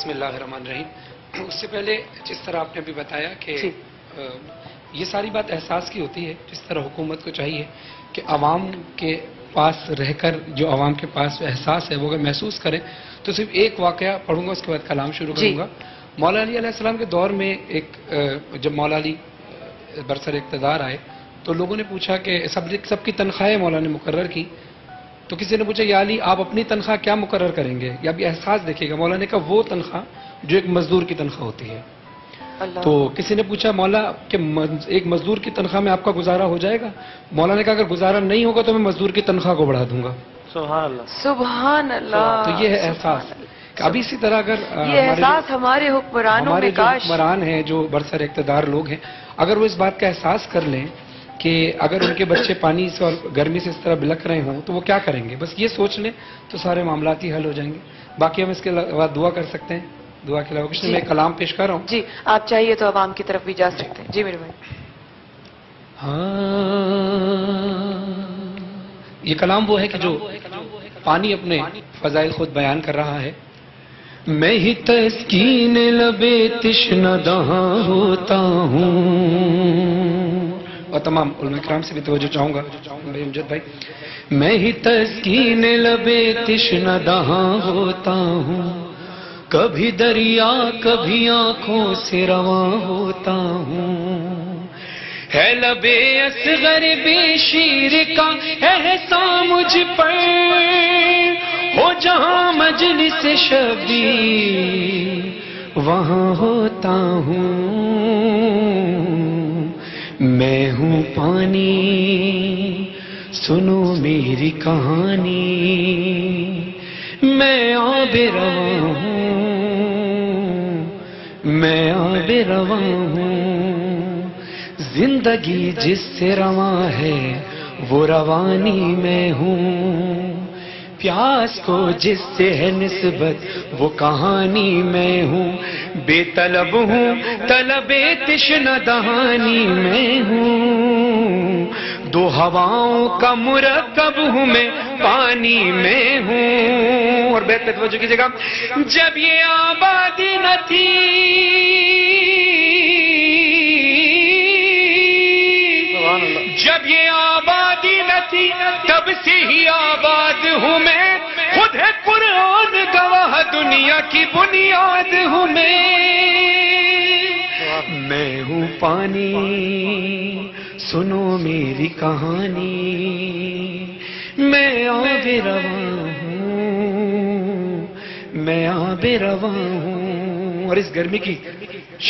بسم اللہ الرحمن الرحیم. اس سے پہلے جس طرح آپ نے ابھی بتایا کہ یہ ساری بات احساس کی ہوتی ہے، جس طرح حکومت کو چاہیے کہ عوام کے پاس رہ کر جو عوام کے پاس احساس ہے وہ اگر محسوس کریں. تو صرف ایک واقعہ پڑھوں گا، اس کے بعد کلام شروع کروں گا. مولا علی علیہ السلام کے دور میں جب مولا علی برسر اقتدار آئے تو لوگوں نے پوچھا کہ سب کی تنخواہیں مولا نے مقرر کی. تو کسی نے پوچھا یا علی آپ اپنی تنخواہ کیا مقرر کریں گے؟ یا بھی احساس دیکھیے گا. مولا نے کہا وہ تنخواہ جو ایک مزدور کی تنخواہ ہوتی ہے. تو کسی نے پوچھا مولا کہ ایک مزدور کی تنخواہ میں آپ کا گزارا ہو جائے گا؟ مولا نے کہا اگر گزارا نہیں ہوگا تو میں مزدور کی تنخواہ کو بڑھا دوں گا. سبحان اللہ سبحان اللہ. تو یہ ہے احساس. ابھی اسی طرح اگر یہ احساس ہمارے حکمرانوں میں جو حکمران ہیں، جو برسر اقتدار لوگ ہیں، اگر وہ اس بات کا احساس کر لیں کہ اگر ان کے بچے پانی سے اور گرمی سے اس طرح بلک رہے ہوں تو وہ کیا کریں گے، بس یہ سوچ لیں تو سارے معاملات ہی حل ہو جائیں گے. باقی ہم اس کے بعد دعا کر سکتے ہیں. دعا کے علاوہ کچھ میں کلام پیش کر رہا ہوں. جی آپ چاہیے تو عوام کی طرف بھی جا سکتے ہیں. جی میرے بھائی. یہ کلام وہ ہے کہ جو پانی اپنے فضائل خود بیان کر رہا ہے. میں ہی تسکین لبے تشنہ دہاں ہوتا ہوں. اور تمام علماء کرام سے بھی توجہ چاہوں گا بھائی امجد بھائی. میں ہی تسکین لبے تشنہ دہاں ہوتا ہوں، کبھی دریا کبھی آنکھوں سے رواں ہوتا ہوں. ہے لبے اصغر بے شیر کا احسان مجھ پر، ہو جہاں مجلس شبیر وہاں ہوتا ہوں. میں ہوں پانی سنو میری کہانی، میں آب رواں ہوں، میں آب رواں ہوں. زندگی جس سے رواں ہے وہ روانی میں ہوں، پیاس کو جس سے ہے نسبت وہ کہانی میں ہوں. بے طلب ہوں طلب تشنہ دہانی میں ہوں، دو ہواؤں کا مرکب ہوں میں پانی میں ہوں. اور بیت پہ توجہ کیجیے گا. جب یہ آبادی نہ تھی جب یہ آبادی نہ تھی تب سے ہی آباد ہوں میں، خود ہے قرآن گواہ دنیا کی بنیاد ہوں میں ہوں پانی سنو میری کہانی، میں آب رواں ہوں، میں آب رواں ہوں. اور اس گرمی کی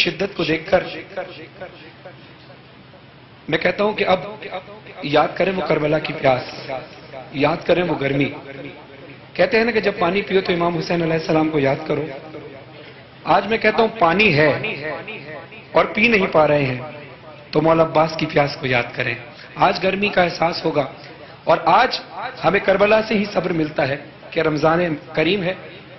شدت کو دیکھ کر میں کہتا ہوں کہ اب یاد کریں وہ کربلا کی پیاس، یاد کریں وہ گرمی. کہتے ہیں نا کہ جب پانی پیو تو امام حسین علیہ السلام کو یاد کرو. آج میں کہتا ہوں پانی ہے اور پی نہیں پا رہے ہیں تو مولا عباس کی پیاس کو یاد کریں. آج گرمی کا احساس ہوگا اور آج ہمیں کربلا سے ہی صبر ملتا ہے کہ رمضان کریم ہے.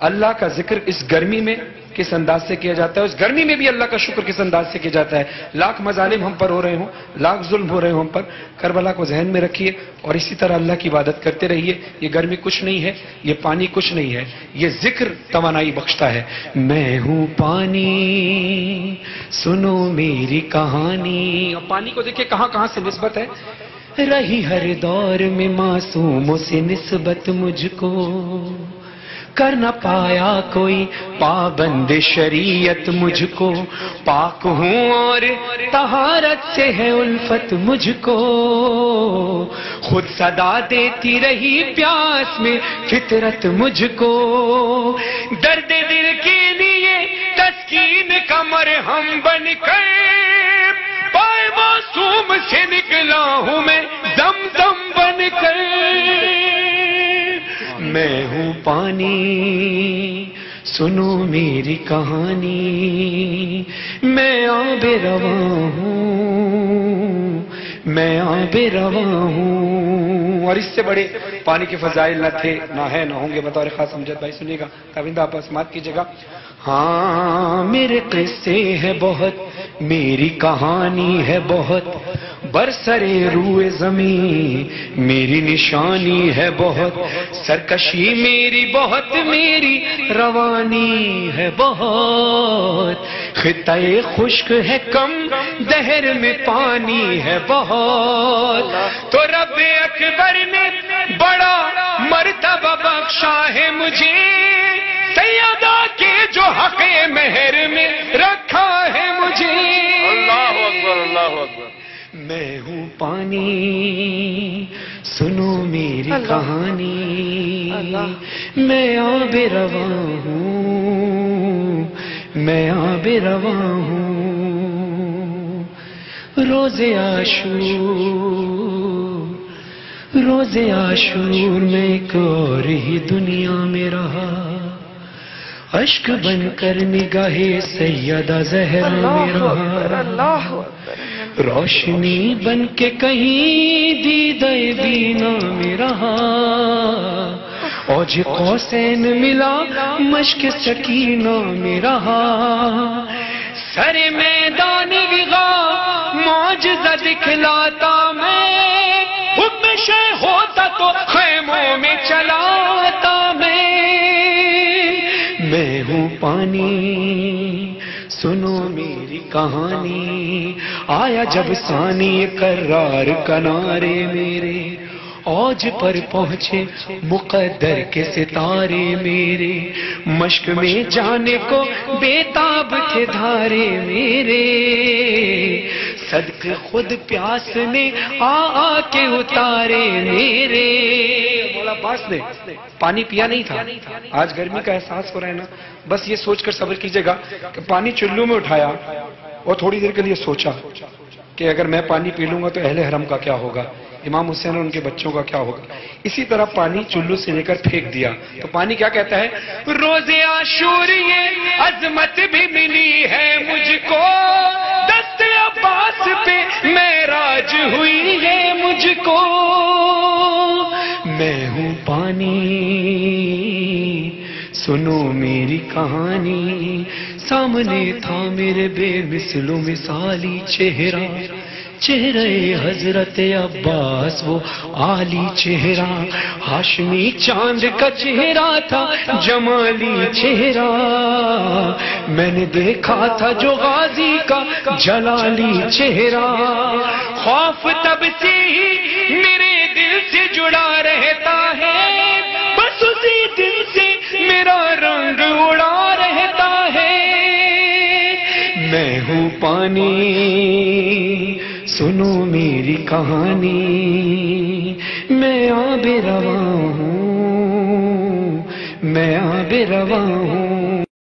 اللہ کا ذکر اس گرمی میں کس انداز سے کیا جاتا ہے، اس گرمی میں بھی اللہ کا شکر کس انداز سے کیا جاتا ہے. لاکھ مظالم ہم پر ہو رہے ہوں، لاکھ ظلم ہو رہے ہوں ہم پر، کربلا کو ذہن میں رکھیے اور اسی طرح اللہ کی عبادت کرتے رہیے. یہ گرمی کچھ نہیں ہے، یہ پانی کچھ نہیں ہے، یہ ذکر توانائی بخشتا ہے. میں ہوں پانی سنو میری کہانی. اور پانی کو دیکھیں کہاں کہاں سے نسبت ہے. رہی ہر دور میں معصوموں سے نسبت مجھ کو، کر نہ پایا کوئی پابند شریعت مجھ کو. پاک ہوں اور طہارت سے ہے الفت مجھ کو، خود صدا دیتی رہی پیاس میں فطرت مجھ کو. درد دل کے لیے تسکین کا مرہم بن کر پائے معصوم سے نکلا ہوں میں زمزم بن کر. میں ہوں پانی سنو میری کہانی، میں آب رواں ہوں، میں آب رواں ہوں. اور اس سے بڑے پانی کے فضائل نہ تھے، نہ ہے، نہ ہوں گے. بطور خاص امجد بھائی سنیے گا، کابندہ آپ سماعت کیجیے گا. ہاں میرے قصے ہیں بہت، میری کہانی ہے بہت، برسرے روئے زمین میری نشانی ہے بہت، سرکشی میری بہت، میری روانی ہے بہت، خطہ خشک ہے کم، دہر میں پانی ہے بہت، تو رب اکبر نے بڑا مرتبہ بخشا ہے مجھے، سیدہ کے جو حق مہر میں رکھا ہے مجھے۔ اللہ اکبر، اللہ اکبر۔ میں ہوں پانی، سنو میری کہانی، میں آب رواں ہوں، میں آب رواں ہوں، روز عاشور میں ایک اور ہی دنیا میں رہا، اشک بن کر نگاہ سیدہ زہرا میں رہا، روشنی بن کے کہیں دیدہ بینا میں رہا، اوج قوسین ملا مشک سکینہ میں رہا، سر میدان وغا معجزہ دکھلاتا میں، حکم شے ہوتا تو خیموں میں چلاتا میں ہوں پانی، سنو میری کہانی، آیا جب ثانی کرار کنارے میرے، اوج پر پہنچے مقدر کے ستارے میرے، مشق میں جانے کو بےتاب تھے دھارے میرے، صدق خود پیاس نے آ کے اتارے میرے۔ مولا عباس نے پانی پیا نہیں تھا، آج گرمی کا احساس ہو رہا ہے نا، بس یہ سوچ کر صبر کیجئے گا کہ پانی چلو میں اٹھایا اور تھوڑی دیر کے لیے سوچا کہ اگر میں پانی پی لوں گا تو اہل حرم کا کیا ہوگا، امام حسین اور ان کے بچوں کا کیا ہوگا، اسی طرح پانی چلو سے لے کر پھینک دیا تو پانی کیا کہتا ہے، روز عاشور یہ عظمت بھی ملی ہے مجھ کو، دست عباس پہ معراج ہوئی ہے مجھ کو، میں ہوں پانی، سنو میری کہانی، سامنے تھا میرے بے مثل و مثالی چہرہ، چہرہ حضرت عباس وہ عالی چہرہ، ہاشمی چاند کا چہرہ تھا جمالی چہرہ، میں نے دیکھا تھا جو غازی کا جلالی چہرہ، خوف تب سے ہی میرے دل سے جڑا رہتا ہے، بس اسی دل سے میرا رنگ اڑا رہتا ہے، میں ہوں پانی، سنو میری کہانی، میں آب رواں ہوں، میں آب رواں ہوں۔